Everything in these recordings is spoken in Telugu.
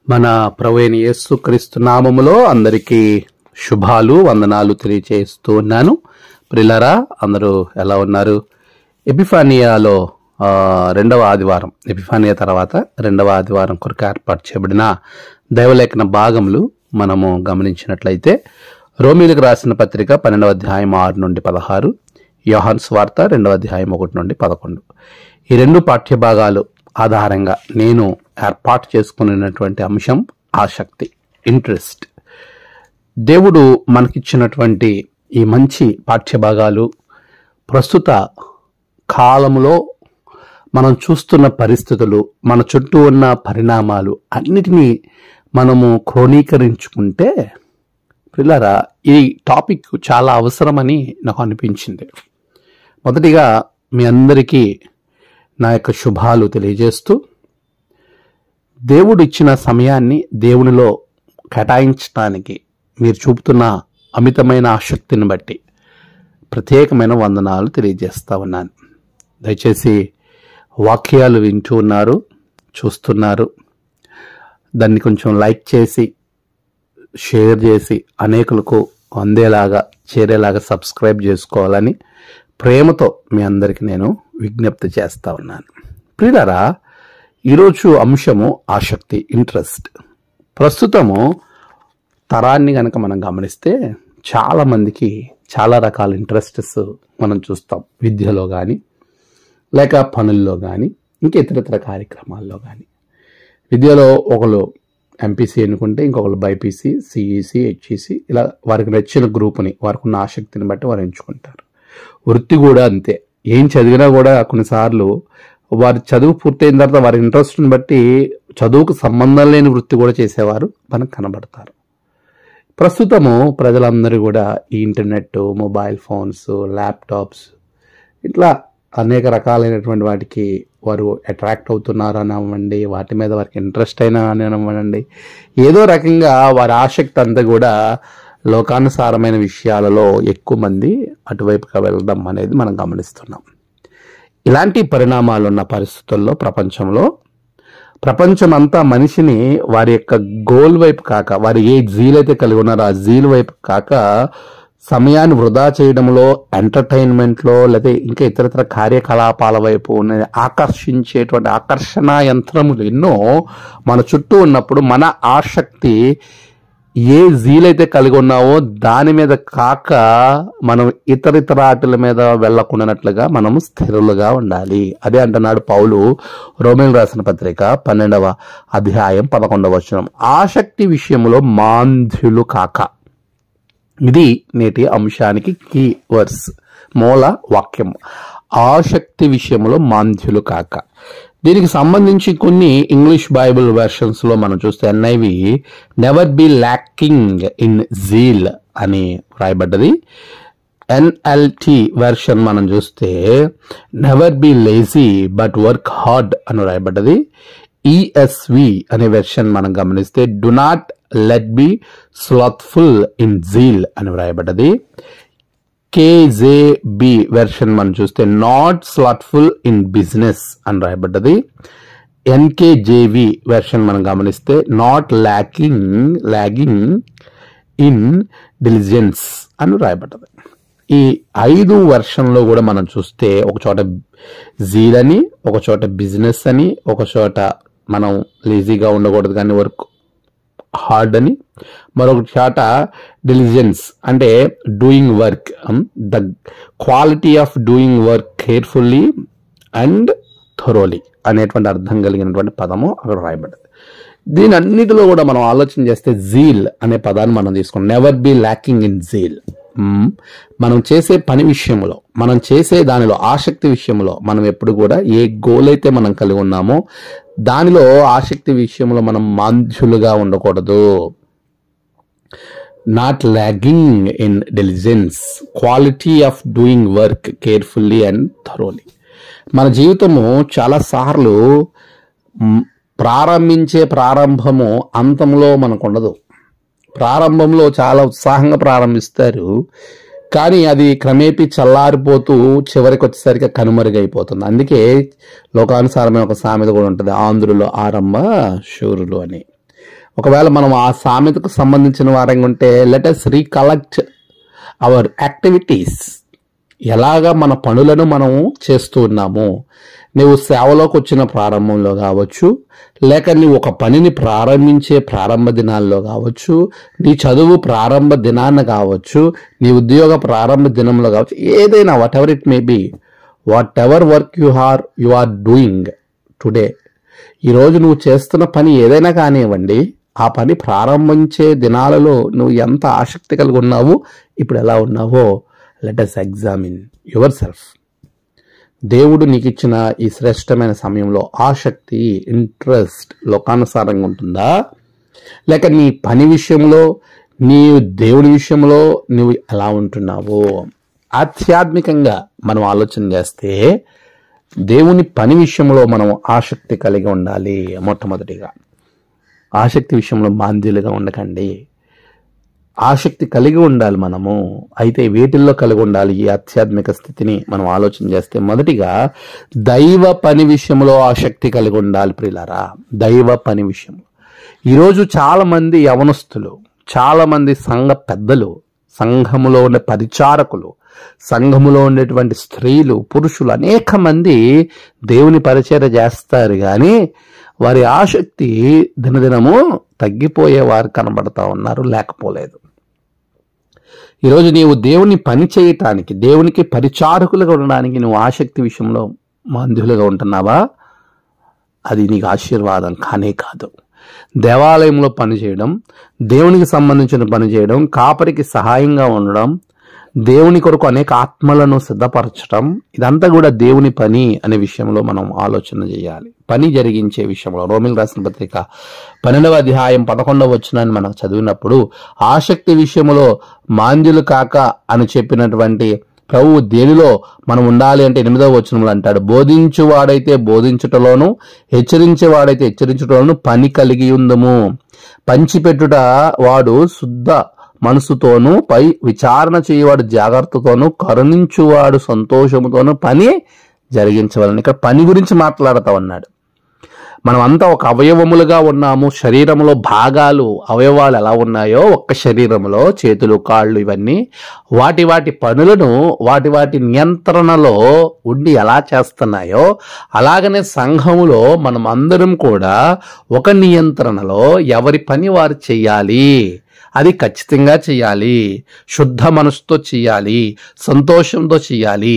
మన ప్రభువైన యేసుక్రీస్తు నామములో అందరికీ శుభాలు వందనాలు తెలియజేస్తూ ఉన్నాను. ప్రియులారా, అందరూ ఎలా ఉన్నారు? ఎపిఫానియాలో రెండవ ఆదివారం, ఎపిఫానియా తర్వాత రెండవ ఆదివారం కొరకు ఏర్పాటు చేయబడిన దైవలేఖన భాగములు మనము గమనించినట్లయితే, రోమీలకు రాసిన పత్రిక 12వ అధ్యాయం 6 నుండి 16, యోహాను సువార్త 2వ అధ్యాయం 1 నుండి 11. ఈ రెండు పాఠ్య భాగాలు ఆధారంగా నేను ఏర్పాటు చేసుకున్నటువంటి అంశం ఆసక్తి, ఇంట్రెస్ట్. దేవుడు మనకిచ్చినటువంటి ఈ మంచి పాఠ్యభాగాలు ప్రస్తుత కాలంలో మనం చూస్తున్న పరిస్థితులు, మన చుట్టూ ఉన్న పరిణామాలు అన్నిటినీ మనము క్రోడీకరించుకుంటే, పిల్లరా, ఈ టాపిక్ చాలా అవసరమని నాకు అనిపించింది. మొదటిగా మీ అందరికీ నా యొక్క శుభాలు తెలియజేస్తూ, దేవుడు ఇచ్చిన సమయాన్ని దేవునిలో కేటాయించడానికి మీరు చూపుతున్న అమితమైన ఆసక్తిని బట్టి ప్రత్యేకమైన వందనాలు తెలియజేస్తా ఉన్నాను. దయచేసి వాక్యాలు వింటూ ఉన్నారు, చూస్తున్నారు, దాన్ని కొంచెం లైక్ చేసి షేర్ చేసి అనేకులకు అందేలాగా చేరేలాగా సబ్స్క్రైబ్ చేసుకోవాలని ప్రేమతో మీ అందరికీ నేను విజ్ఞప్తి చేస్తా ఉన్నాను. ప్రియులారా, ఈరోజు అంశము ఆసక్తి, ఇంట్రెస్ట్. ప్రస్తుతము తరాన్ని కనుక మనం గమనిస్తే చాలామందికి చాలా రకాల ఇంట్రెస్ట్స్ మనం చూస్తాం. విద్యలో కానీ, లేక పనుల్లో కానీ, ఇంకా ఇతరితర కార్యక్రమాల్లో కానీ. విద్యలో ఒకళ్ళు ఎంపీసీ ఎన్నుకుంటే ఇంకొకళ్ళు బైపీసీ, సిఈసి, హెచ్ఈసి, ఇలా వారికి నచ్చిన గ్రూప్ని, వారికి ఉన్న ఆసక్తిని బట్టి వారు ఎంచుకుంటారు. వృత్తి కూడా అంతే. ఏం చదివినా కూడా కొన్నిసార్లు వారి చదువు పూర్తయిన తర్వాత వారి ఇంట్రెస్ట్ని బట్టి చదువుకు సంబంధం లేని వృత్తి కూడా చేసేవారు మనకు కనబడతారు. ప్రస్తుతము ప్రజలందరూ కూడా ఈ ఇంటర్నెట్, మొబైల్ ఫోన్స్, ల్యాప్టాప్స్, ఇట్లా అనేక రకాలైనటువంటి వాటికి వారు అట్రాక్ట్ అవుతున్నారు అనివ్వండి, వాటి మీద వారికి ఇంట్రెస్ట్ అయినా అనివ్వండి, ఏదో రకంగా వారి ఆసక్తి అంతా కూడా లోకానుసారమైన విషయాలలో ఎక్కువ మంది అటువైపుగా వెళ్ళడం అనేది మనం గమనిస్తున్నాం. ఇలాంటి పరిణామాలు ఉన్న పరిస్థితుల్లో ప్రపంచం అంతా మనిషిని వారి యొక్క గోల్ వైపు కాక, వారు ఏ జీల్ అయితే కలిగి ఉన్నారో ఆ జీల్ వైపు కాక, సమయాన్ని వృధా చేయడంలో, ఎంటర్టైన్మెంట్లో, లేదా ఇంకా ఇతరతర కార్యకలాపాల వైపు ఆకర్షించేటువంటి ఆకర్షణ యంత్రములు ఎన్నో మన చుట్టూ ఉన్నప్పుడు, మన ఆసక్తి ఏ జీలైతే కలిగి ఉన్నావో దాని మీద కాక మనం ఇతరితర ఆటల మీద వెళ్ళకుండానట్లుగా మనము స్థిరులుగా ఉండాలి. అదే అంటున్నాడు పౌలు రోమీయులకు రాసిన పత్రిక 12వ అధ్యాయం 11వ వచనం. ఆసక్తి విషయంలో మాంద్యులు కాక. ఇది నేటి అంశానికి కీ వర్స్, మూల వాక్యం. ఆసక్తి విషయంలో మాంద్యులు కాక. దీనికి సంబంధించి కొన్ని ఇంగ్లీష్ బైబిల్ వెర్షన్స్ లో మనం చూస్తే NIV never be lacking in zeal అని రాయబడ్డది. NLT వెర్షన్ మనం చూస్తే never be lazy but work hard అని రాయబడ్డది. ESV అనే వెర్షన్ మనం గమనిస్తే do not let be slothful in zeal అని రాయబడ్డది. KJB వెర్షన్ మనం చూస్తే నాట్ స్లాట్ఫుల్ ఇన్ బిజినెస్ అని రాయబడ్డది. NKJV వెర్షన్ మనం గమనిస్తే నాట్ లాగింగ్ ఇన్ డిలిజెన్స్ అని రాయబడ్డది. ఈ 5 వెర్షన్లో కూడా మనం చూస్తే ఒక చోట జీల్ అని, ఒక చోట బిజినెస్ అని, ఒక చోట మనం లేజీగా ఉండకూడదు కానీ వర్క్ హార్డ్ అని, మరొక చోట డిలిజెన్స్ అంటే doing work, the quality of doing work carefully and thoroughly అనేటువంటి అర్థం కలిగినటువంటి పదము అక్కడ రాయబడ్డది. దీని అన్నిటిలో కూడా మనం ఆలోచన చేస్తే జీల్ అనే పదాన్ని మనం తీసుకున్నాం. Never be lacking in zeal. మనం చేసే పని విషయంలో, మనం చేసే దానిలో ఆసక్తి విషయంలో మనం ఎప్పుడు కూడా ఏ గోల్ అయితే మనం కలిగి ఉన్నామో దానిలో ఆసక్తి విషయంలో మనం మాంద్యులుగా ఉండకూడదు. Not lagging in diligence, quality of doing work carefully and thoroughly. మన జీవితము చాలా సార్లు ప్రారంభము అంతంలో మనకు ఉండదు. ప్రారంభంలో చాలా ఉత్సాహంగా ప్రారంభిస్తారు, కానీ అది క్రమేపీ చల్లారిపోతూ చివరికి వచ్చేసరికి కనుమరుగైపోతుంది. అందుకే లోకానుసారమైన ఒక సామెత కూడా ఉంటుంది, ఆంధ్రులు ఆరంభ శూరులు అని. ఒకవేళ మనం ఆ సామెతకు సంబంధించిన వారంగా ఉంటే let us recollect our activities. ఎలాగా మన పనులను మనం చేస్తూ ఉన్నాము. నువ్వు సేవలోకి వచ్చిన ప్రారంభంలో కావచ్చు, లేక నువ్వు ఒక పనిని ప్రారంభించే ప్రారంభ దినాల్లో కావచ్చు, నీ చదువు ప్రారంభ దినాన్న కావచ్చు, నీ ఉద్యోగ ప్రారంభ దినంలో కావచ్చు, ఏదైనా whatever it may be, whatever work you are doing today, ఈరోజు నువ్వు చేస్తున్న పని ఏదైనా కానివ్వండి, ఆ పని ప్రారంభించే దినాలలో నువ్వు ఎంత ఆసక్తి కలిగి ఉన్నావు, ఇప్పుడు ఎలా ఉన్నావో let us examine your self. దేవుడు నీకు ఇచ్చిన ఈ శ్రేష్టమైన సమయంలో ఆసక్తి, ఇంట్రెస్ట్ లోకానుసారంగా ఉంటుందా, లేక నీ పని విషయంలో, నీ దేవుని విషయంలో నువ్వు ఎలా ఉంటున్నావో. ఆధ్యాత్మికంగా మనం ఆలోచన చేస్తే దేవుని పని విషయంలో మనం ఆసక్తి కలిగి ఉండాలి. మొట్టమొదటిగా ఆసక్తి విషయంలో మాంద్యులుగా ఉండకండి. ఆసక్తి కలిగి ఉండాలి మనము. అయితే వీటిల్లో కలిగి ఉండాలి ఈ ఆధ్యాత్మిక స్థితిని మనం ఆలోచన చేస్తే, మొదటిగా దైవ పని విషయంలో ఆసక్తి కలిగి ఉండాలి. ప్రియులారా, దైవ పని విషయంలో ఈరోజు చాలా మంది యవనస్తులు, చాలా మంది సంఘ పెద్దలు, సంఘములో ఉండే పరిచారకులు, సంఘములో ఉండేటువంటి స్త్రీలు, పురుషులు అనేక మంది దేవుని పరిచర్య చేస్తారు, కానీ వారి ఆసక్తి దినదినము తగ్గిపోయేవారు కనబడతా ఉన్నారు, లేకపోలేదు. ఈరోజు నీవు దేవుని పని చేయటానికి, దేవునికి పరిచారకులుగా ఉండడానికి నువ్వు ఆసక్తి విషయంలో మందులుగా ఉంటున్నావా? అది నీకు ఆశీర్వాదం కానే కాదు. దేవాలయంలో పనిచేయడం, దేవునికి సంబంధించిన పని చేయడం, కాపరికి సహాయంగా ఉండడం, దేవుని కొరకు అనేక ఆత్మలను సిద్ధపరచడం, ఇదంతా కూడా దేవుని పని అనే విషయంలో మనం ఆలోచన చేయాలి. పని జరిగించే విషయంలో రోమిలకు రాసిన పత్రిక 12వ అధ్యాయం 11వ వచనాన్ని మనం చదివినప్పుడు ఆసక్తి విషయంలో మాంద్యులు కాక అని చెప్పినటువంటి ప్రభువు దేనిలో మనం ఉండాలి అంటే 8వ వచనంలో అంటాడు, బోధించువాడైతే బోధించుటలోను, హెచ్చరించేవాడైతే హెచ్చరించుటలోను పని కలిగి ఉందము. పంచిపెట్టుట వాడు శుద్ధ మనసుతోనూ, పై విచారణ చేయవాడు జాగ్రత్తతోనూ, కరుణించువాడు సంతోషముతోనూ పని జరిగించవాలని. ఇక్కడ పని గురించి మాట్లాడుతూ ఉన్నాడు. మనం అంతా ఒక అవయవములుగా ఉన్నాము. శరీరంలో భాగాలు, అవయవాలు ఎలా ఉన్నాయో ఒక్క శరీరంలో చేతులు, కాళ్ళు, ఇవన్నీ వాటి పనులను వాటి నియంత్రణలో ఉండి ఎలా చేస్తున్నాయో, అలాగనే సంఘములో మనం అందరం కూడా ఒక నియంత్రణలో ఎవరి పని వారు చెయ్యాలి. అది ఖచ్చితంగా చేయాలి, శుద్ధ మనసుతో చేయాలి, సంతోషంతో చేయాలి,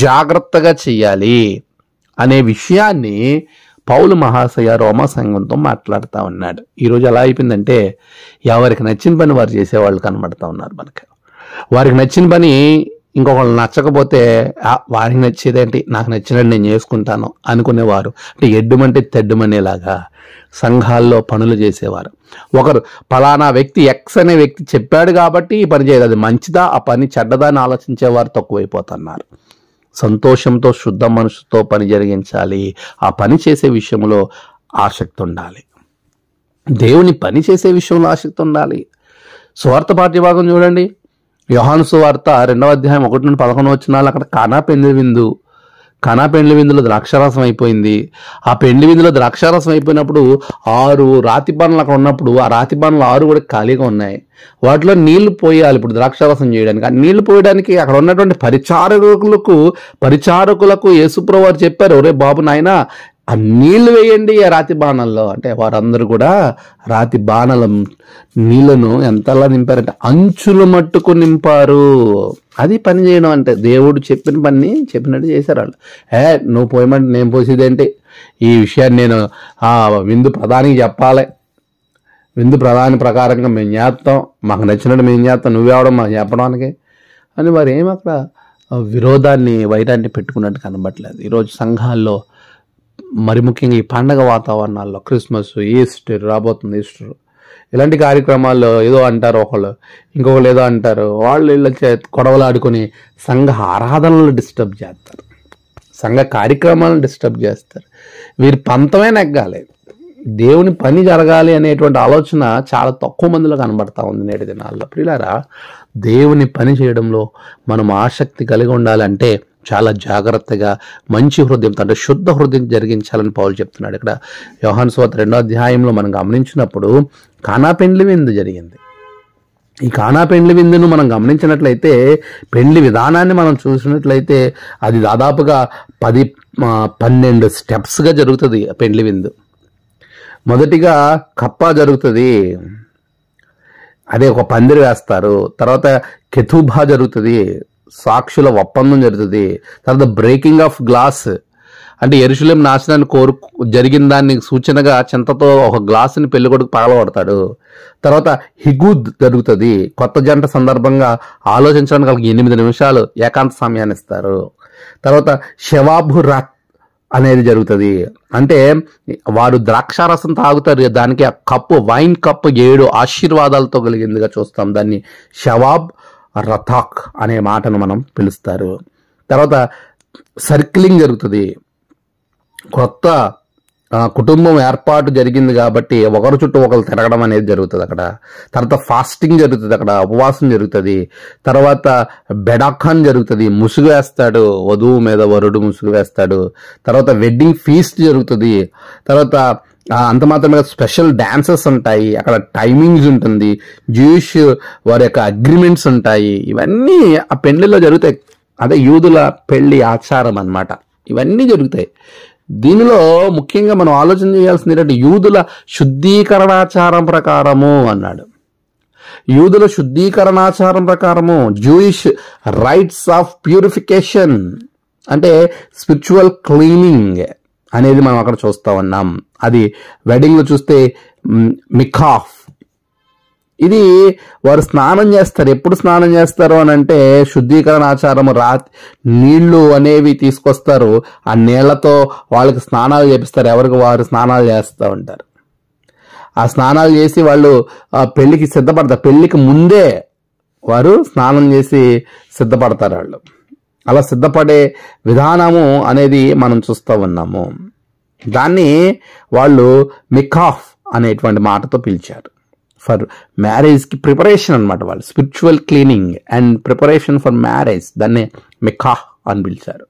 జాగ్రత్తగా చేయాలి అనే విషయాన్ని పౌలు మహాశయ రోమా సంఘంతో మాట్లాడుతూ ఉన్నాడు. ఈరోజు ఎలా అయిపోయిందంటే ఎవరికి నచ్చిన పని వారు చేసేవాళ్ళు కనబడుతూ ఉన్నారు మనకు. వారికి నచ్చిన పని ఇంకొకళ్ళు నచ్చకపోతే వారికి నచ్చేదేంటి, నాకు నచ్చినట్టు నేను చేసుకుంటాను అనుకునేవారు. అంటే ఎడ్డుమంటే తెడ్డుమనేలాగా సంఘాల్లో పనులు చేసేవారు. ఒకరు ఫలానా వ్యక్తి ఎక్స్ అనే వ్యక్తి చెప్పాడు కాబట్టి ఈ పని చేయదు, అది మంచిదా ఆ పని చెడ్డదా అని ఆలోచించేవారు తక్కువైపోతున్నారు. సంతోషంతో శుద్ధ మనసుతో పని జరిగించాలి. ఆ పని చేసే విషయంలో ఆసక్తి ఉండాలి. దేవుని పని చేసే విషయంలో ఆసక్తి ఉండాలి. సువార్త పాఠ్యభాగం చూడండి, యోహాను సువార్త 2వ అధ్యాయం 1-11 వచనాలు. అక్కడ కానా పెండ్లి విందులో ద్రాక్షారసం అయిపోయింది. ఆ పెండ్లి విందులో ద్రాక్షారసం అయిపోయినప్పుడు 6 రాతి బాణలు అక్కడ ఉన్నప్పుడు ఆ రాతి బాణలు 6 కూడా ఖాళీగా ఉన్నాయి. వాటిలో నీళ్లు పోయాలి ఇప్పుడు ద్రాక్షారసం చేయడానికి. ఆ నీళ్లు పోయడానికి అక్కడ ఉన్నటువంటి పరిచారకులకు యేసుప్రభువు వారు చెప్పారు, ఒరే బాబు నాయనా ఆ నీళ్లు వేయండి ఆ రాతి బాణల్లో. అంటే వారందరూ కూడా రాతి బాణల నీళ్లను ఎంతలా నింపారంటే అంచులు మట్టుకు నింపారు. అది పని చేయడం అంటే. దేవుడు చెప్పిన పని చెప్పినట్టు చేశారు వాళ్ళు. నువ్వు పోయమంటే నేను పోసేదేంటి, ఈ విషయాన్ని నేను విందు ప్రధానికి చెప్పాలి, విందు ప్రధాని ప్రకారంగా మేము చేస్తాం, మాకు నచ్చినట్టు మేము చేస్తాం, నువ్వేవడం మాకు చెప్పడానికి అని వారు ఏమి అక్కడ విరోధాన్ని, వైరాన్ని పెట్టుకున్నట్టు కనబడలేదు. ఈరోజు సంఘాల్లో మరి ముఖ్యంగా ఈ పండగ వాతావరణాల్లో క్రిస్మస్, ఈస్టర్ రాబోతుంది, ఈస్టర్ ఇలాంటి కార్యక్రమాల్లో ఏదో అంటారు ఒకళ్ళు, ఇంకొకళ్ళు ఏదో అంటారు, వాళ్ళు వీళ్ళ గొడవలు ఆడుకొని సంఘ ఆరాధనలు డిస్టర్బ్ చేస్తారు, సంఘ కార్యక్రమాలను డిస్టర్బ్ చేస్తారు. వీరి పంతమే నెగ్గాలి, దేవుని పని జరగాలి అనేటువంటి ఆలోచన చాలా తక్కువ మందిలో కనబడతా ఉంది నేటి దినాల్లో. ప్రియులారా, దేవుని పని చేయడంలో మనం ఆసక్తి కలిగి ఉండాలంటే చాలా జాగ్రత్తగా మంచి హృదయంతో అంటే శుద్ధ హృదయం జరిగించాలని పౌలు చెప్తున్నాడు. ఇక్కడ యోహాను సువార్త 2వ అధ్యాయంలో మనం గమనించినప్పుడు కానా పెండ్లి విందు జరిగింది. ఈ కానా పెండ్లి విందును మనం గమనించినట్లయితే, పెండ్లి విధానాన్ని మనం చూసినట్లయితే అది దాదాపుగా 10-12 స్టెప్స్గా జరుగుతుంది పెండ్లి విందు. మొదటిగా కప్ప జరుగుతుంది, అదే ఒక పందిరి వేస్తారు. తర్వాత కెతుబా జరుగుతుంది, సాక్షుల ఒప్పందం జరుగుతుంది. తర్వాత బ్రేకింగ్ ఆఫ్ గ్లాస్, అంటే యెరూషలేము నాశనాన్ని జరిగిన దాన్ని సూచనగా చింతతో ఒక గ్లాసుని పెళ్ళికొడుకు పగలగొడతాడు. తర్వాత హిగుద్ జరుగుతుంది, కొత్త జంట సందర్భంగా ఆలోచించడానికి వాళ్ళకి 8 నిమిషాలు ఏకాంత సమయాన్ని ఇస్తారు. తర్వాత షవాబు రాత్ అనేది జరుగుతుంది, అంటే వారు ద్రాక్షారసం తాగుతారు, దానికి ఆ కప్పు వైన్ కప్పు 7 ఆశీర్వాదాలతో కలిగిందిగా చూస్తాం. దాన్ని షవాబ్ రథాక్ అనే మాటను మనం పిలుస్తారు. తర్వాత సర్కిలింగ్ జరుగుతుంది, కొత్త కుటుంబం ఏర్పాటు జరిగింది కాబట్టి ఒకరి చుట్టూ ఒకరు తిరగడం అనేది జరుగుతుంది అక్కడ. తర్వాత ఫాస్టింగ్ జరుగుతుంది, అక్కడ ఉపవాసం జరుగుతుంది. తర్వాత బెడాఖాన్ జరుగుతుంది, ముసుగు వేస్తాడు, వధువు మీద వరుడు ముసుగు వేస్తాడు. తర్వాత వెడ్డింగ్ ఫీస్ట్ జరుగుతుంది. తర్వాత అంత మాత్రమే స్పెషల్ డాన్సెస్ ఉంటాయి, అక్కడ టైమింగ్స్ ఉంటుంది, జూయిష్ వారి యొక్క అగ్రిమెంట్స్ ఉంటాయి. ఇవన్నీ ఆ పెళ్లిలో జరుగుతాయి. అదే యూదుల పెళ్లి ఆచారం అన్నమాట. ఇవన్నీ జరుగుతాయి. దీనిలో ముఖ్యంగా మనం ఆలోచన చేయాల్సింది ఏంటంటే యూదుల శుద్ధీకరణాచారం ప్రకారము అన్నాడు. యూదుల శుద్ధీకరణాచారం ప్రకారము జూయిష్ రైట్స్ ఆఫ్ ప్యూరిఫికేషన్ అంటే స్పిరిచువల్ క్లీనింగ్ అనేది మనం అక్కడ చూస్తా ఉన్నాం. అది వెడ్డింగ్లో చూస్తే మిఖాఫ్, ఇది వారు స్నానం చేస్తారు. ఎప్పుడు స్నానం చేస్తారు అని అంటే శుద్ధీకరణ ఆచారము, నీళ్లు అనేవి తీసుకొస్తారు, ఆ నీళ్లతో వాళ్ళకి స్నానాలు చేపిస్తారు. ఎవరికి వారు స్నానాలు చేస్తూ ఉంటారు. ఆ స్నానాలు చేసి వాళ్ళు పెళ్లికి సిద్ధపడతారు. పెళ్లికి ముందే వారు స్నానం చేసి సిద్ధపడతారు వాళ్ళు. అలా సిద్ధపడే విధానము అనేది మనం చూస్తూ ఉన్నాము. దాన్ని వాళ్ళు మిఖాఫ్ అనేటువంటి మాటతో పిలిచారు. ఫర్ మ్యారేజ్కి ప్రిపరేషన్ అనమాట. వాళ్ళు spiritual cleaning and preparation for marriage, దాన్ని మిఖా అని పిలిచారు.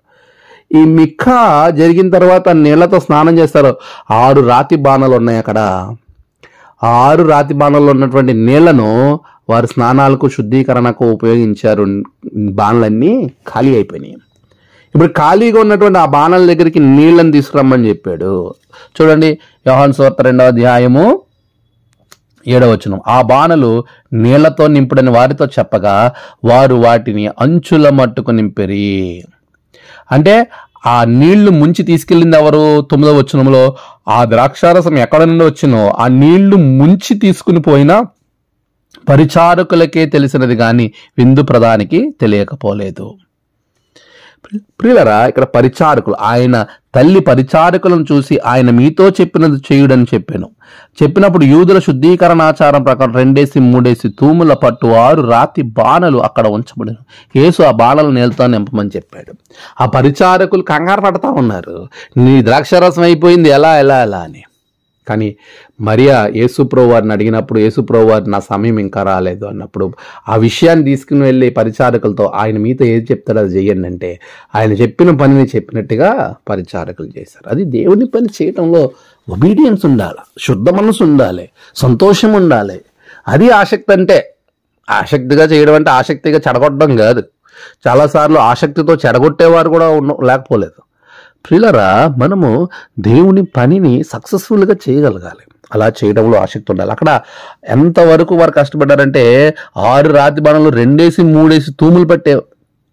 ఈ మిఖా జరిగిన తర్వాత నీళ్లతో స్నానం చేస్తారు. 6 రాతి బాణలు ఉన్నాయి అక్కడ. ఆ 6 రాతి బాణల్లో ఉన్నటువంటి నీళ్లను వారు స్నానాలకు శుద్ధీకరణకు ఉపయోగించారు. బాణలన్నీ ఖాళీ అయిపోయినాయి. ఇప్పుడు ఖాళీగా ఉన్నటువంటి ఆ బాణల దగ్గరికి నీళ్లను తీసుకురమ్మని చెప్పాడు. చూడండి, యోహాను సువార్త 2వ అధ్యాయము 7వ వచనం. ఆ బాణలు నీళ్లతో నింపుడని వారితో చెప్పగా వారు వాటిని అంచుల మట్టుకు నింపిరి. అంటే ఆ నీళ్లు ముంచి తీసుకెళ్ళింది ఎవరు? 9వ వచనంలో ఆ ద్రాక్షారసం ఎక్కడ నుండి వచ్చినో ఆ నీళ్లు ముంచి తీసుకుని పోయినా పరిచారకులకే తెలిసినది కానీ విందు ప్రధానికి తెలియకపోలేదు. ప్రియులరా, ఇక్కడ పరిచారకులు, ఆయన తల్లి పరిచారకులను చూసి ఆయన మీతో చెప్పినది చేయుడని చెప్పినప్పుడు యూదుల శుద్ధీకరణాచారం ప్రకారం 2-3 తూముల పట్టు 6 రాతి బాణలు అక్కడ ఉంచబడిన. యేసు ఆ బాణలు నీళ్ళతో నింపమని చెప్పాడు. ఆ పరిచారకులు కంగారు పడతా ఉన్నారు, నీ ద్రాక్షారసం అయిపోయింది, ఎలా ఎలా ఎలా అని. కానీ మరియా యేసుప్రభు వారిని అడిగినప్పుడు యేసుప్రభు వారు నా సమయం ఇంకా రాలేదు అన్నప్పుడు ఆ విషయాన్ని తీసుకుని వెళ్ళి పరిచారకులతో ఆయన మీతో ఏది చెప్తాడో అది చెయ్యండి అంటే ఆయన చెప్పిన పనిని చెప్పినట్టుగా పరిచారకులు చేశారు. అది దేవుని పని చేయటంలో ఒబీడియన్స్ ఉండాలి, శుద్ధ మనసు ఉండాలి, సంతోషం ఉండాలి. అది ఆసక్తి. అంటే ఆసక్తిగా చేయడం అంటే ఆసక్తిగా చెడగొట్టడం కాదు. చాలాసార్లు ఆసక్తితో చెడగొట్టేవారు కూడా లేకపోలేదు. ప్రియులరా, మనము దేవుని పనిని సక్సెస్ఫుల్గా చేయగలగాలి. అలా చేయడంలో ఆసక్తి ఉండాలి. అక్కడ ఎంతవరకు వారు కష్టపడ్డారంటే 6 రాతి బాణలు 2-3 తూములు పట్టే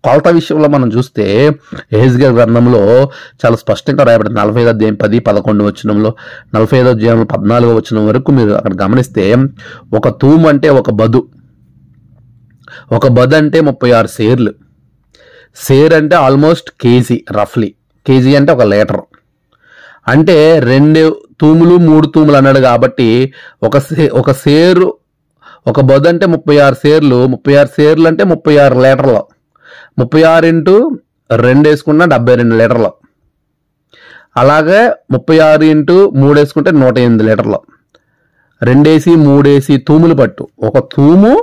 కొలత విషయంలో మనం చూస్తే యెహెజ్కేలు గ్రంథంలో చాలా స్పష్టంగా రాయబడింది. 45వ అధ్యాయం 10-11 వచనంలో, 45వ అధ్యాయం 14వ వచనం వరకు మీరు అక్కడ గమనిస్తే ఒక తూము అంటే ఒక బదు. ఒక బదు అంటే 36 సేర్లు. సేర్ అంటే ఆల్మోస్ట్ కేజీ, రఫ్లీ. కేజీ అంటే 1 లీటర్. అంటే 2 తూములు 3 తూములు అన్నాడు కాబట్టి ఒక సేరు, ఒక బొద్దు అంటే 36 సేర్లు. 36 సేర్లు అంటే 36 లీటర్లు. 36 ఇంటూ 2 వేసుకున్నా 72 లీటర్లు. అలాగే 36 ఇంటూ 3 వేసుకుంటే 108 లీటర్లు. 2 3 తూములు పట్టు. ఒక తూము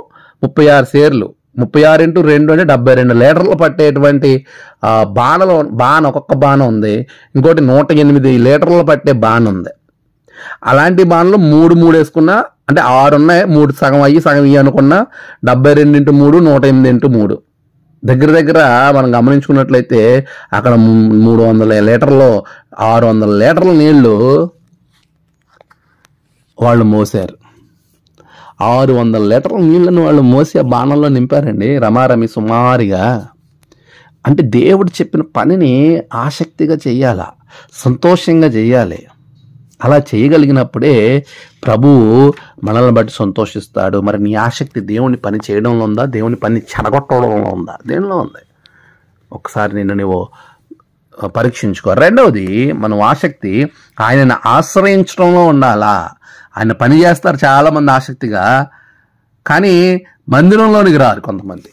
36 సేర్లు, 36x2 అంటే 72 లీటర్లు పట్టేటువంటి బాణ ఒక్కొక్క బాణ ఉంది. ఇంకోటి 108 లీటర్లు పట్టే బాణ ఉంది. అలాంటి బాణలు 3 వేసుకున్నా అంటే 6 ఉన్నాయి, 3 సగం అయ్యి సగం ఇయ్యి అనుకున్నా 72x3 108x3 దగ్గర మనం గమనించుకున్నట్లయితే అక్కడ 300 లీటర్లు 600 లీటర్ల నీళ్లు వాళ్ళు మోసారు. 600 లీటర్ల నీళ్లను వాళ్ళు మోసి ఆ బాణంలో నింపారండి రమారమి సుమారుగా. అంటే దేవుడు చెప్పిన పనిని ఆసక్తిగా చెయ్యాలా, సంతోషంగా చెయ్యాలి. అలా చేయగలిగినప్పుడే ప్రభువు మనల్ని బట్టి సంతోషిస్తాడు. మరి నీ ఆసక్తి దేవుని పని చేయడంలో ఉందా, దేవుని పని చెడగొట్టడంలో ఉందా? దేనిలో ఉంది? ఒకసారి నిన్ను నువ్వు పరీక్షించుకో. రెండవది, మనం ఆసక్తి ఆయనను ఆశ్రయించడంలో ఉండాలా. ఆయన పని చేస్తారు చాలామంది ఆసక్తిగా, కానీ మందిరంలోనికి రారు కొంతమంది.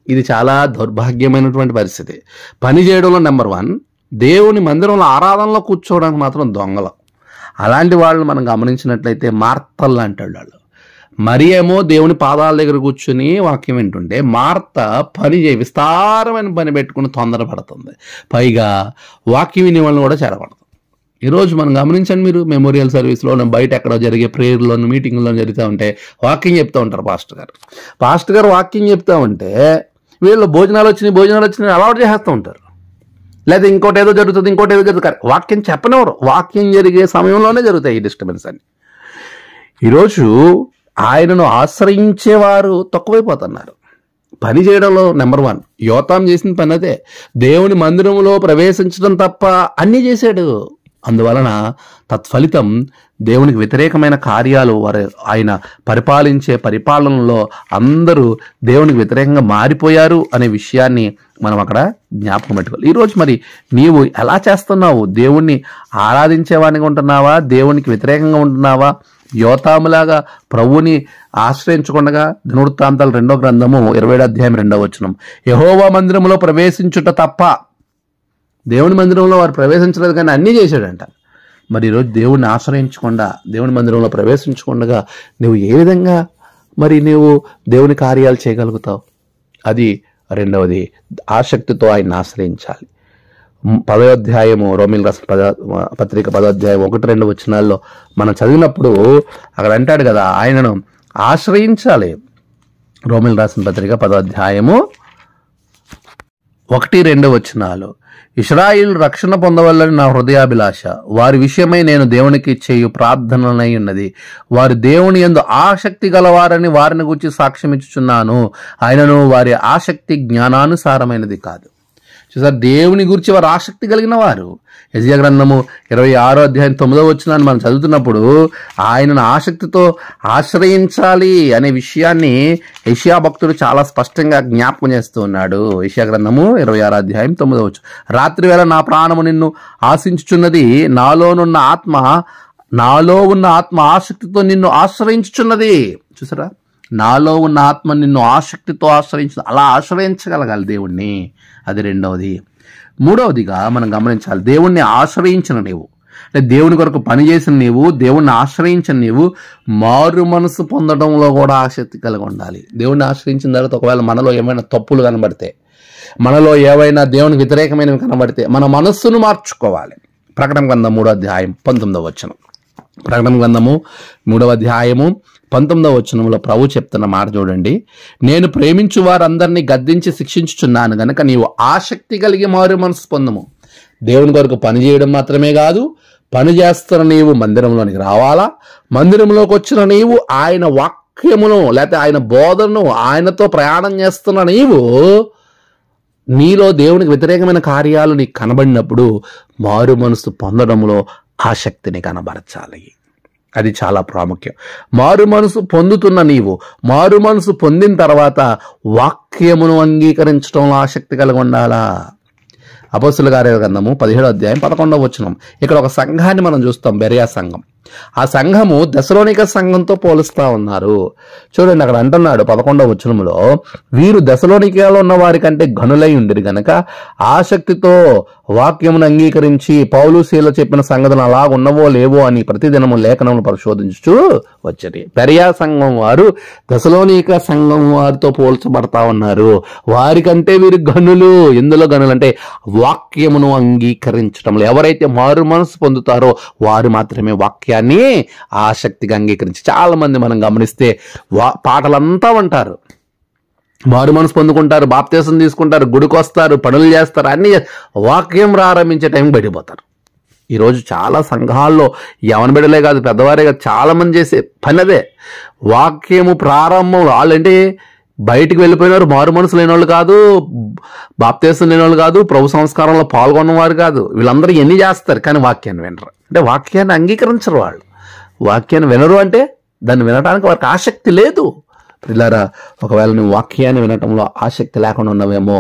ఇది చాలా దౌర్భాగ్యమైనటువంటి పరిస్థితి. పని చేయడంలో నెంబర్ 1, దేవుని మందిరంలో ఆరాధనలో కూర్చోవడానికి మాత్రం దొంగలు. అలాంటి వాళ్ళని మనం గమనించినట్లయితే మార్తలు లాంటి వాళ్ళు. మరి ఏమో దేవుని పాదాల దగ్గర కూర్చుని వాక్యం వింటుంటే మార్త విస్తారమైన పని పెట్టుకుని తొందరపడుతుంది. పైగా వాక్యం వినే వాళ్ళని కూడా చెడపడుతుంది. ఈరోజు మనం గమనించండి, మీరు మెమోరియల్ సర్వీస్లో బయట ఎక్కడో జరిగే ప్రేయర్లోను మీటింగ్లో జరుగుతూ ఉంటే వాక్యం చెప్తూ ఉంటారు పాస్టర్ గారు వాక్యం చెప్తూ ఉంటే వీళ్ళు భోజనాలు వచ్చినాయి అలవాటు చేస్తూ ఉంటారు. లేదా ఇంకోటి ఏదో జరుగుతుంది. వాక్యం చెప్పనివ్వరు. వాక్యం జరిగే సమయంలోనే జరుగుతాయి ఈ డిస్టర్బెన్స్ అని. ఈరోజు ఆయనను ఆశ్రయించేవారు తక్కువైపోతున్నారు. పని చేయడంలో నెంబర్ 1 యోతాం చేసిన పని అదే. దేవుని మందిరంలో ప్రవేశించడం తప్ప అన్నీ చేశాడు. అందువలన తత్ఫలితం దేవునికి వ్యతిరేకమైన కార్యాలు ఆయన పరిపాలించే పరిపాలనలో అందరూ దేవునికి వ్యతిరేకంగా మారిపోయారు అనే విషయాన్ని మనం అక్కడ జ్ఞాపకం పెట్టుకోవాలి. ఈరోజు మరి నీవు ఎలా చేస్తున్నావు? దేవుణ్ణి ఆరాధించేవాడిగా ఉంటున్నావా, దేవునికి వ్యతిరేకంగా ఉంటున్నావా? యోతాములాగా ప్రభువుని ఆశ్రయించకుండా దినవృత్తాంతాలు 2వ గ్రంథము 27వ అధ్యాయం 2వ వచనం, యెహోవా మందిరంలో ప్రవేశించుట తప్ప. దేవుని మందిరంలో వారు ప్రవేశించలేదు కానీ అన్నీ చేశాడంట. మరి ఈరోజు దేవుణ్ణి ఆశ్రయించకుండా దేవుని మందిరంలో ప్రవేశించకుండా నువ్వు ఏ విధంగా మరి నువ్వు దేవుని కార్యాలు చేయగలుగుతావు? అది రెండవది. ఆసక్తితో ఆయన్ని ఆశ్రయించాలి. 10వ అధ్యాయము రోమిల్ రాసిన పత్రిక 10వ అధ్యాయం 1-2 వచనాల్లో మనం చదివినప్పుడు అక్కడ అంటాడు కదా, ఆయనను ఆశ్రయించాలి. రోమిల్ రాసిన పత్రిక 10వ అధ్యాయము 1-2 వచనాలు, ఇశ్రాయేలు రక్షణ పొందవల్లని నా హృదయాభిలాష, వారి విషయమై నేను దేవునికి చేయు ప్రార్థనలై ఉన్నది. వారి దేవుని యందు ఆసక్తి గలవారని వారిని గురించి సాక్ష్యం ఇచ్చుచున్నాను. ఆయనను వారి ఆసక్తి జ్ఞానానుసారమైనది కాదు. చూసారు, దేవుని గురించి వారు ఆసక్తి కలిగిన వారు. యెషయా గ్రంథము 26వ అధ్యాయం 9వ వచనాన్ని మనం చదువుతున్నప్పుడు ఆయనను ఆసక్తితో ఆశ్రయించాలి అనే విషయాన్ని యెషయా భక్తుడు చాలా స్పష్టంగా జ్ఞాపకం చేస్తూ ఉన్నాడు. యెషయా గ్రంథము 26వ అధ్యాయం 9వ వచనం, రాత్రి వేళ నా ప్రాణము నిన్ను ఆశించుచున్నది, నాలో ఉన్న ఆత్మ ఆసక్తితో నిన్ను ఆశ్రయించుచున్నది. చూసారా, నాలో ఉన్న ఆత్మ నిన్ను ఆసక్తితో అలా ఆశ్రయించగలగాలి దేవుణ్ణి. అది రెండవది. మూడవదిగా మనం గమనించాలి, దేవుణ్ణి ఆశ్రయించిన నీవు, అంటే దేవుని కొరకు పనిచేసిన నీవు, దేవుణ్ణి ఆశ్రయించిన నీవు మారు మనసు పొందడంలో కూడా ఆసక్తి కలిగి ఉండాలి. దేవుణ్ణి ఆశ్రయించిన తర్వాత ఒకవేళ మనలో ఏమైనా తప్పులు కనబడితే, మనలో ఏవైనా దేవునికి వ్యతిరేకమైనవి కనబడితే మన మనస్సును మార్చుకోవాలి. ప్రకటన గ్రంథం 3వ అధ్యాయం 19వ వచనం, ప్రకటన గ్రంథము 3వ అధ్యాయము 19వ వచనంలో ప్రభు చెప్తున్న మాట చూడండి, నేను ప్రేమించు వారందరినీ గద్దించి శిక్షించుచున్నాను గనక నీవు ఆసక్తి కలిగి మారు మనసు పొందము. దేవుని కొరకు పని చేయడం మాత్రమే కాదు, పని చేస్తున్న నీవు మందిరంలోనికి రావాలా. మందిరంలోకి వచ్చిన నీవు ఆయన వాక్యమును లేకపోతే ఆయన బోధనను, ఆయనతో ప్రయాణం చేస్తున్న నీవు నీలో దేవునికి వ్యతిరేకమైన కార్యాలు నీకు కనబడినప్పుడు మారు మనసు పొందడంలో ఆసక్తిని కనబరచాలి. అది చాలా ప్రాముఖ్యం. మారు మనసు పొందుతున్న నీవు మారు మనసు పొందిన తర్వాత వాక్యమును అంగీకరించడంలో ఆసక్తి కలిగి ఉండాలా. అపోస్తలుల కార్యాల గ్రంథము 17వ అధ్యాయం 11వ వచనం, ఇక్కడ ఒక సంఘాన్ని మనం చూస్తాం, బెరియా సంఘం. ఆ సంఘము దశలోనిక సంఘంతో పోలుస్తా ఉన్నారు. చూడండి, అక్కడ అంటున్నాడు 11వ వచనంలో, వీరు దశలోనికలో ఉన్న వారి కంటే ఘనులై ఉండిరి గనక ఆసక్తితో వాక్యమును అంగీకరించి పౌలు శీల చెప్పిన సంగతులు అలా ఉన్నవో లేవో అని ప్రతిదినము లేఖనములు పరిశోధించుచూ వచ్చరి. పెరియా సంఘం వారు దశలోనిక సంఘం వారితో పోల్చబడతా ఉన్నారు. వారికంటే వీరు ఘనులు. ఎందులో ఘనులు అంటే వాక్యమును అంగీకరించడంలో. ఎవరైతే మారు మనసు పొందుతారో వారు మాత్రమే వాక్యాన్ని ఆసక్తిగా అంగీకరించి. చాలా మంది మనం గమనిస్తే పాటలంతా ఉంటారు, మారు మనసు పొందుకుంటారు, బాప్తీసం తీసుకుంటారు, గుడికి వస్తారు, పనులు చేస్తారు, అన్ని వాక్యం ప్రారంభించే టైం బయటపోతారు. ఈరోజు చాలా సంఘాల్లో యవన బిడ్డలే కాదు, పెద్దవారే కాదు, చాలా మంది చేసే పని అదే. వాక్యము ప్రారంభంలో వాళ్ళంటే బయటికి వెళ్ళిపోయినారు, మారు మనసు లేని వాళ్ళు కాదు, బాప్తీసం లేని వాళ్ళు కాదు, ప్రభు సంస్కారంలో పాల్గొన్నవారు కాదు. వీళ్ళందరూ ఎన్ని చేస్తారు కానీ వాక్యాన్ని వినరు. అంటే వాక్యాన్ని అంగీకరించరు. వాళ్ళు వాక్యాన్ని వినరు అంటే దాన్ని వినడానికి వారికి ఆసక్తి లేదు. పిల్లారా, ఒకవేళ నువ్వు వాక్యాన్ని వినటంలో ఆసక్తి లేకుండా ఉన్నావేమో,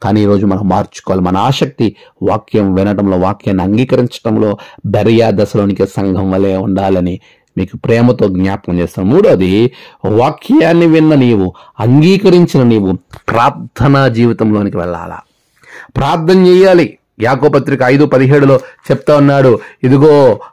కానీ ఈరోజు మనం మార్చుకోవాలి. మన ఆసక్తి వాక్యం వినటంలో, వాక్యాన్ని అంగీకరించడంలో బెరియా దశలోనికే సంఘం వలె ఉండాలని మీకు ప్రేమతో జ్ఞాపకం చేస్తాను. మూడోది, వాక్యాన్ని విన్న నీవు, అంగీకరించిన నీవు ప్రార్థనా జీవితంలోనికి వెళ్ళాలా, ప్రార్థన చేయాలి. యాకోబు పత్రిక 5:17 చెప్తా ఉన్నాడు, ఇదిగో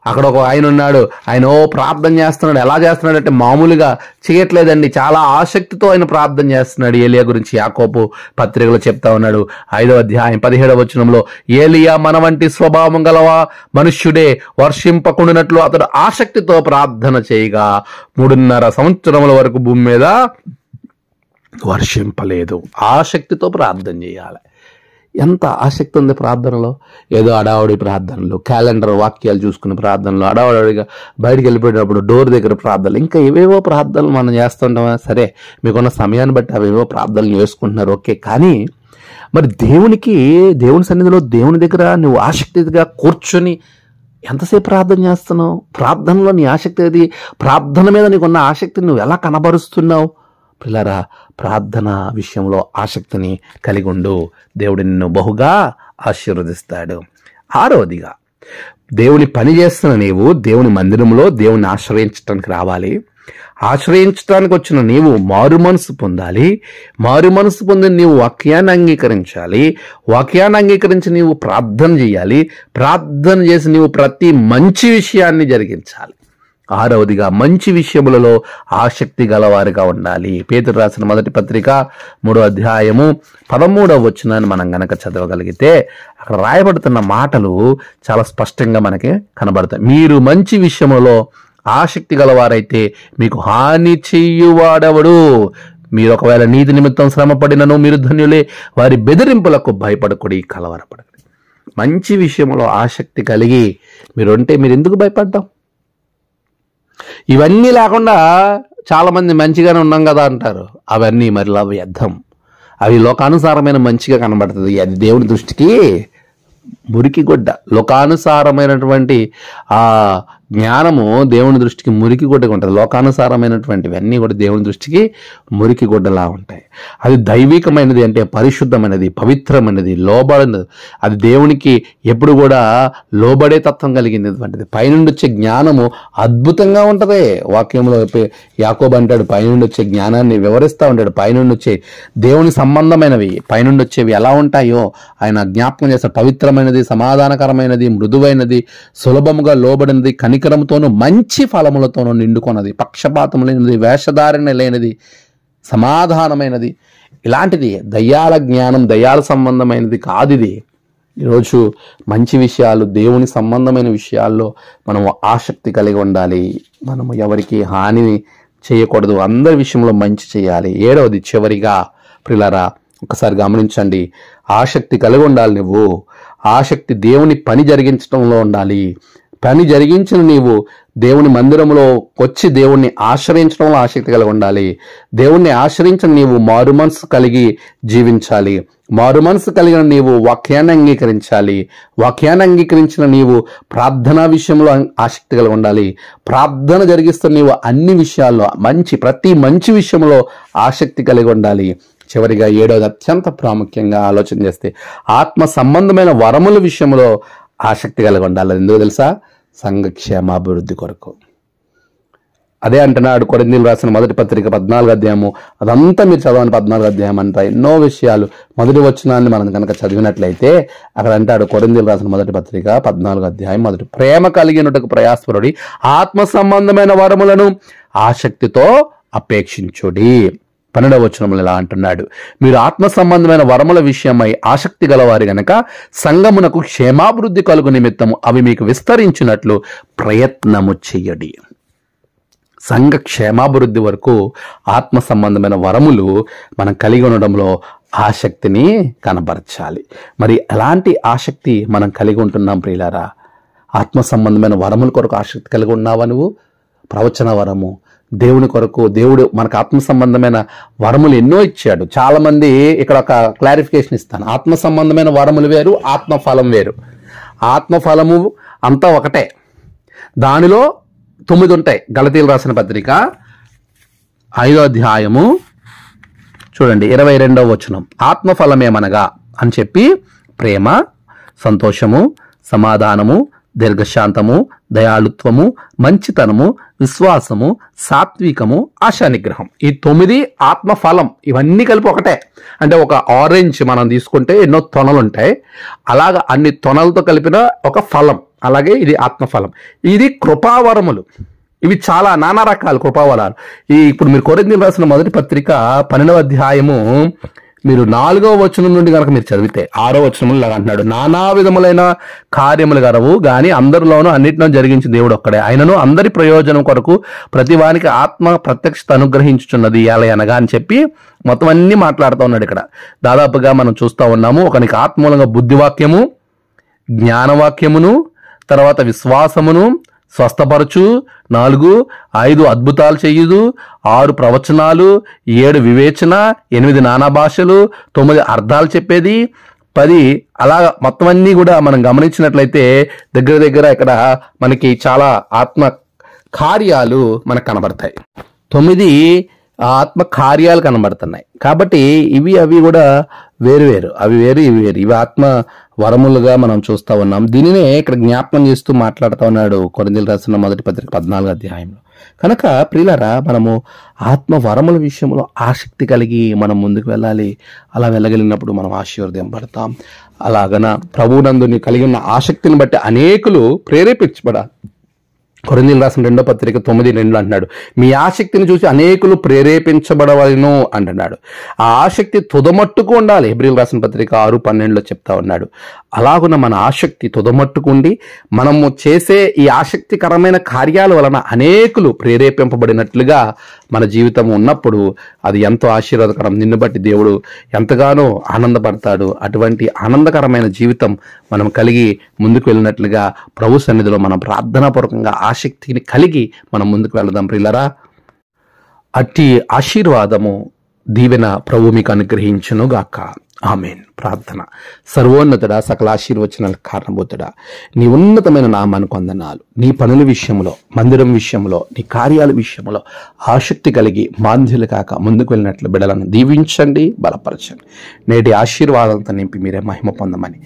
అక్కడ ఒక ఆయన ఉన్నాడు, ఆయన ప్రార్థన చేస్తున్నాడు. ఎలా చేస్తున్నాడు అంటే మామూలుగా చేయట్లేదండి, చాలా ఆసక్తితో ఆయన ప్రార్థన చేస్తున్నాడు. ఏలియా గురించి యాకోబు పత్రికలో చెప్తా ఉన్నాడు. 5వ అధ్యాయం 17వ వచనంలో, ఏలియా మన వంటి స్వభావం గలవా మనుష్యుడే, వర్షింపకుండినట్లు అతడు ఆసక్తితో ప్రార్థన చేయగా 3.5 సంవత్సరముల వరకు భూమి మీద వర్షింపలేదు. ఆసక్తితో ప్రార్థన చేయాలి. ఎంత ఆసక్తి ఉంది ప్రార్థనలో. ఏదో అడావుడి ప్రార్థనలు, క్యాలెండర్ వాక్యాలు చూసుకునే ప్రార్థనలు, అడావుడిగా బయటికి వెళ్ళిపోయినప్పుడు డోర్ దగ్గర ప్రార్థనలు, ఇంకా ఏవేవో ప్రార్థనలు మనం చేస్తుంటామా? సరే, మీకున్న సమయాన్ని బట్టి అవేవో ప్రార్థనలు చేసుకుంటున్నారు, ఓకే. కానీ మరి దేవుని సన్నిధిలో, దేవుని దగ్గర నువ్వు ఆసక్తిగా కూర్చొని ఎంతసేపు ప్రార్థన చేస్తున్నావు? ప్రార్థనలో నీ ఆసక్తి ఏది? ప్రార్థన మీద నీకున్న ఆసక్తిని నువ్వు ఎలా కనబరుస్తున్నావు? పిల్లరా, ప్రార్థన విషయంలో ఆసక్తిని కలిగి ఉండు. దేవుడు నిన్ను బహుగా ఆశీర్వదిస్తాడు. 6వదిగా, దేవుని పని చేస్తున్న నీవు దేవుని మందిరంలో దేవుని ఆశ్రయించడానికి రావాలి. ఆశ్రయించడానికి వచ్చిన నీవు మారు మనసు పొందాలి. మారు మనసు పొందిన నీవు వాక్యాన్ని అంగీకరించాలి. వాక్యాన్ని అంగీకరించి నీవు ప్రార్థన చేయాలి. ప్రార్థన చేసి నీవు ప్రతి మంచి విషయాన్ని జరిగించాలి. 6వదిగా, మంచి విషయములలో ఆసక్తి గలవారిగా ఉండాలి. పేతురు రాసిన మొదటి పత్రిక 3వ అధ్యాయము 13వ వచనాన్ని మనం గనక చదవగలిగితే అక్కడ రాయబడుతున్న మాటలు చాలా స్పష్టంగా మనకి కనబడతాయి. మీరు మంచి విషయములో ఆసక్తి గలవారైతే మీకు హాని చెయ్యువాడెవడు? మీరు ఒకవేళ నీతి నిమిత్తం శ్రమ పడినను మీరు ధన్యులే, వారి బెదిరింపులకు భయపడకుడి, కలవరపడకుడి. మంచి విషయంలో ఆసక్తి కలిగి మీరు ఎందుకు భయపడ్డాం? ఇవన్నీ లేకుండా చాలా మంది మంచిగానే ఉన్నాం కదా అంటారు. అవన్నీ మరిలా వ్యర్థం. అవి లోకానుసారమైన మంచిగా కనబడుతుంది, అది దేవుని దృష్టికి మురికి గుడ్డ. లోకానుసారమైనటువంటి ఆ జ్ఞానము దేవుని దృష్టికి మురికి గుడ్డగా ఉంటుంది. లోకానుసారమైనటువంటివన్నీ కూడా దేవుని దృష్టికి మురికి గుడ్డలా ఉంటాయి. అది దైవికమైనది అంటే పరిశుద్ధమైనది, పవిత్రమైనది, లోబడినది, అది దేవునికి ఎప్పుడు కూడా లోబడే తత్వం కలిగినటువంటిది. పైనుండి వచ్చే జ్ఞానము అద్భుతంగా ఉంటుంది. వాక్యంలో యాకోబు అంటాడు, పైనుండి వచ్చే జ్ఞానాన్ని వివరిస్తూ ఉంటాడు. పైనుండి వచ్చే దేవుని సంబంధమైనవి, పైనుండి వచ్చేవి ఎలా ఉంటాయో ఆయన జ్ఞాపకం చేస్తాడు. పవిత్రమైనది, సమాధానకరమైనది, మృదువైనది, సులభముగా లోబడినది, కనికరముతోనూ మంచి ఫలములతోనూ నిండుకొన్నది, పక్షపాతం లేనిది, వేషధారణ లేనిది, సమాధానమైనది. ఇలాంటిది దయ్యాల జ్ఞానం, దయ్యాల సంబంధమైనది కాదు ఇది. ఈరోజు మంచి విషయాలు, దేవుని సంబంధమైన విషయాల్లో మనము ఆసక్తి కలిగి ఉండాలి. మనము ఎవరికి హాని చేయకూడదు, అందరి విషయంలో మంచి చేయాలి. 7వది, చివరిగా ప్రియులారా ఒకసారి గమనించండి, ఆసక్తి కలిగి ఉండాలి. నువ్వు ఆసక్తి దేవుని పని జరిగించడంలో ఉండాలి. పని జరిగించిన నీవు దేవుని మందిరంలో వచ్చి దేవుణ్ణి ఆశ్రయించడంలో ఆసక్తి కలిగి ఉండాలి. దేవుణ్ణి ఆశ్రయించిన నీవు మారు మనసు కలిగి జీవించాలి. మారు మనసు కలిగిన నీవు వాక్యాన్ని అంగీకరించాలి. వాక్యాన్ని అంగీకరించిన నీవు ప్రార్థనా విషయంలో ఆసక్తి కలిగి ఉండాలి. ప్రార్థన జరిగిస్తున్న నీవు అన్ని విషయాల్లో ప్రతి మంచి విషయంలో ఆసక్తి కలిగి ఉండాలి. చివరిగా 7వది, అత్యంత ప్రాముఖ్యంగా ఆలోచన చేస్తే ఆత్మ సంబంధమైన వరముల విషయంలో ఆసక్తి కలిగి ఉండాలి. ఎందుకు తెలుసా? సంఘ క్షేమాభివృద్ధి కొరకు. అదే అంటున్నాడు కొరింథీయులకు రాసిన మొదటి పత్రిక 14వ అధ్యాయము. అదంతా మీరు చదవని 14వ అధ్యాయం అంట. ఎన్నో విషయాలు మొదటి వచనాన్ని మనం కనుక చదివినట్లయితే అక్కడ అంటాడు కొరింథీయులకు రాసిన మొదటి పత్రిక 14వ అధ్యాయం మొదటి, ప్రేమ కలిగినట్టుకు ప్రయాసపడి ఆత్మ సంబంధమైన వరములను ఆసక్తితో అపేక్షించుడి. 12వ వచనంలో ఇలా అంటున్నాడు, మీరు ఆత్మ సంబంధమైన వరముల విషయమై ఆసక్తి గలవారి గనక సంఘమునకు క్షేమాభివృద్ధి కలుగు నిమిత్తము అవి మీకు విస్తరించినట్లు ప్రయత్నము చెయ్యడి. సంఘ క్షేమాభివృద్ధి వరకు ఆత్మ సంబంధమైన వరములు మనం కలిగి ఉండడంలో ఆసక్తిని కనబరచాలి. మరి ఎలాంటి ఆసక్తి మనం కలిగి ఉంటున్నాం ప్రియులారా? ఆత్మ సంబంధమైన వరముల కొరకు ఆసక్తి కలిగి ఉన్నావా నువ్వు? ప్రవచన వరము, దేవుని కొరకు దేవుడు మనకు ఆత్మ సంబంధమైన వరములు ఎన్నో ఇచ్చాడు. చాలా మంది ఇక్కడ ఒక క్లారిఫికేషన్ ఇస్తాను. ఆత్మ సంబంధమైన వరములు వేరు, ఆత్మఫలం వేరు. ఆత్మఫలము అంతా ఒకటే, దానిలో 9 ఉంటాయి. గలతీయులకు రాసిన పత్రిక 5వ అధ్యాయము చూడండి 22వ వచనం, ఆత్మఫలమేమనగా అని చెప్పి ప్రేమ, సంతోషము, సమాధానము, దీర్ఘశాంతము, దయాళుత్వము, మంచితనము, విశ్వాసము, సాత్వికము, ఆశానిగ్రహం. ఈ 9 ఆత్మఫలం. ఇవన్నీ కలిపి ఒకటే. అంటే ఒక ఆరెంజ్ మనం తీసుకుంటే ఎన్నో తొనలు ఉంటాయి, అలాగా అన్ని తొనలతో కలిపిన ఒక ఫలం. అలాగే ఇది ఆత్మఫలం. ఇది కృపావరములు. ఇవి చాలా నానా రకాల కృపావరాలు. ఇప్పుడు మీరు కొరింథీయులకు రాసిన మొదటి పత్రిక 12వ అధ్యాయము మీరు 4వ వచనం నుండి కనుక మీరు చదివితే 6వ వచనంలో ఇలాగ అంటున్నాడు, నానా విధములైన కార్యములు గలవు గాని అందరిలోనూ అన్నిటిలో జరిగించి దేవుడు ఒక్కడే, ఆయనను అందరి ప్రయోజనం కొరకు ప్రతి వానికి ఆత్మ ప్రత్యక్షత అనుగ్రహించుచున్నది ఎలయనగా అని చెప్పి మొత్తం అన్ని మాట్లాడుతూ ఉన్నాడు. ఇక్కడ దాదాపుగా మనం చూస్తూ ఉన్నాము, ఒకనికి ఆత్మూలంగా బుద్ధివాక్యము, జ్ఞానవాక్యమును, తర్వాత విశ్వాసమును, స్వస్థపరచు, 4, 5 అద్భుతాలు చెయ్యుదు, 6 ప్రవచనాలు, 7 వివేచన, 8 నానా భాషలు, 9 అర్థాలు చెప్పేది, 10 అలా మొత్తం అన్నీ కూడా మనం గమనించినట్లయితే దగ్గర దగ్గర ఇక్కడ మనకి చాలా ఆత్మ కార్యాలు మనకు కనబడతాయి. 9 ఆత్మ కార్యాలు కనబడుతున్నాయి. కాబట్టి అవి కూడా వేరు. అవి వేరు, ఇవి వేరు. ఇవి ఆత్మ వరములుగా మనం చూస్తూ ఉన్నాం. దీనినే ఇక్కడ జ్ఞాపకం చేస్తూ మాట్లాడుతూ ఉన్నాడు కొరింథీయులకు రాసిన మొదటి పత్రిక 14వ అధ్యాయంలో. కనుక ప్రియులారా, మనము ఆత్మ వరముల విషయంలో ఆసక్తి కలిగి మనం ముందుకు వెళ్ళాలి. అలా వెళ్ళగలిగినప్పుడు మనం ఆశీర్వదింపబడతాం. అలాగన ప్రభువునందు కలిగి ఉన్న ఆసక్తిని బట్టి అనేకులు ప్రేరేపించబడాలి. కొరింథీయులకు రాసిన 2వ పత్రిక 9:2 అంటున్నాడు, మీ ఆసక్తిని చూసి అనేకులు ప్రేరేపించబడవలను అంటున్నాడు. ఆ ఆసక్తి తుదమట్టుకు ఉండాలి. హెబ్రీయులకు రాసిన పత్రిక 6:12 చెప్తా ఉన్నాడు. అలాగున మన ఆసక్తి తుదమట్టుకు ఉండి మనము చేసే ఈ ఆసక్తికరమైన కార్యాల వలన అనేకులు ప్రేరేపింపబడినట్లుగా మన జీవితం ఉన్నప్పుడు అది ఎంతో ఆశీర్వాదకరం. నిన్ను బట్టి దేవుడు ఎంతగానో ఆనందపడతాడు. అటువంటి ఆనందకరమైన జీవితం మనం కలిగి ముందుకు వెళ్ళినట్లుగా ప్రభు సన్నిధిలో మనం ప్రార్థనాపూర్వకంగా ఆసక్తిని కలిగి మనం ముందుకు వెళదాం ప్రియులారా. అట్టి ఆశీర్వాదము దీవెన ప్రభు మీకు అనుగ్రహించును గాక. ఆమేన్. ప్రార్థన. సర్వోన్నతుడా, సకల ఆశీర్వచనాలకు కారణభూతుడా, నీ ఉన్నతమైన నామానికి వందనాలు. నీ పనుల విషయంలో, మందిరం విషయంలో, నీ కార్యాల విషయంలో ఆసక్తి కలిగి మాంద్యులు కాక ముందుకు వెళ్ళినట్లు బిడ్డలను దీవించండి, బలపరచండి. నేటి ఆశీర్వాదంతో నింపి మీరే మహిమ పొందమని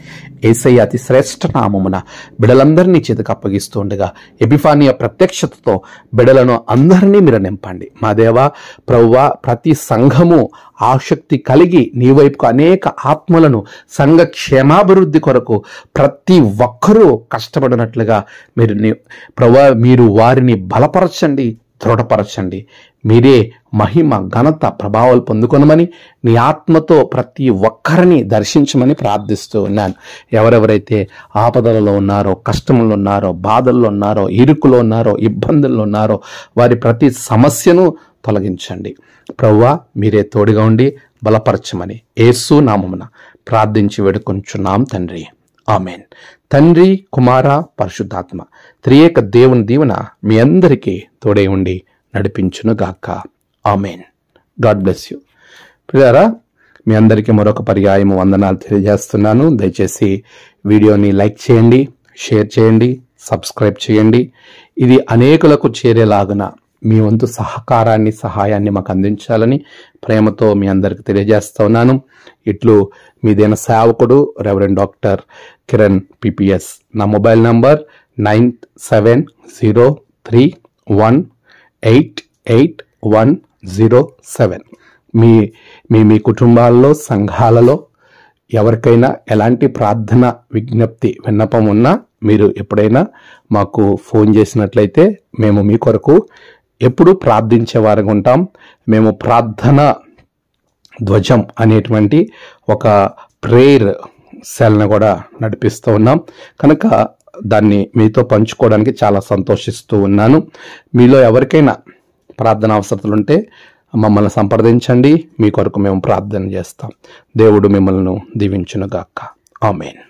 యేసయ్య అతి శ్రేష్ఠ నామమున బిడ్డలందరినీ చేతికి అప్పగిస్తూ ఉండగా ఎపిఫానియా ప్రత్యక్షతతో బిడ్డలను అందరినీ మీరు నింపండి. మా దేవా, ప్రభువా, ప్రతి సంఘము ఆసక్తి కలిగి నీ వైపుకు అనేక ఆత్మలను సంఘ క్షేమాభివృద్ధి కొరకు ప్రతి ఒక్కరూ కష్టపడినట్లుగా మీరు వారిని బలపరచండి, దృఢపరచండి. మీరే మహిమ, ఘనత, ప్రభావాలు పొందుకొనమని నీ ఆత్మతో ప్రతి ఒక్కరిని దర్శించమని ప్రార్థిస్తూ ఉన్నాను. ఎవరెవరైతే ఆపదలలో ఉన్నారో, కష్టంలో ఉన్నారో, బాధల్లో ఉన్నారో, ఇరుకులో ఉన్నారో, ఇబ్బందుల్లో ఉన్నారో వారి ప్రతి సమస్యను తొలగించండి. ప్రభువా, మీరే తోడుగా ఉండి బలపరచమని యేసు నామమున ప్రార్థించి వేడుకొంచున్నాం తండ్రి. ఆమెన్. తండ్రి, కుమార, పరిశుద్ధాత్మ త్రియేక దేవుని దీవెన మీ అందరికీ తోడై ఉండి నడిపించును గాక. ఆమెన్. God bless you. ప్రియారా, మీ అందరికీ మరొక పర్యాయం వందనాలు తెలియజేస్తున్నాను. దయచేసి వీడియోని లైక్ చేయండి, షేర్ చేయండి, సబ్స్క్రైబ్ చేయండి. ఇది అనేకులకు చేరేలాగున మీ వంతు సహకారాన్ని, సహాయాన్ని మాకు అందించాలని ప్రేమతో మీ అందరికి తెలియజేస్తా ఉన్నాను. ఇట్లు మీదైన సేవకుడు రెవరెండ్ డాక్టర్ కిరణ్ PPS. నా మొబైల్ నంబర్ 9703188107. మీ మీ మీ కుటుంబాల్లో, సంఘాలలో ఎవరికైనా ఎలాంటి ప్రార్థన విజ్ఞప్తి విన్నపం ఉన్నా మీరు ఎప్పుడైనా మాకు ఫోన్ చేసినట్లయితే మేము మీ కొరకు ఎప్పుడు ప్రార్థించే వారిగా ఉంటాం. మేము ప్రార్థన ధ్వజం అనేటువంటి ఒక ప్రేయర్ సెల్ని కూడా నడిపిస్తూ ఉన్నాం కనుక దాన్ని మీతో పంచుకోవడానికి చాలా సంతోషిస్తూ ఉన్నాను. మీలో ఎవరికైనా ప్రార్థన అవసరతలు ఉంటే మమ్మల్ని సంప్రదించండి. మీ కొరకు మేము ప్రార్థన చేస్తాం. దేవుడు మిమ్మల్ని దీవించునుగాక. ఆమేన్.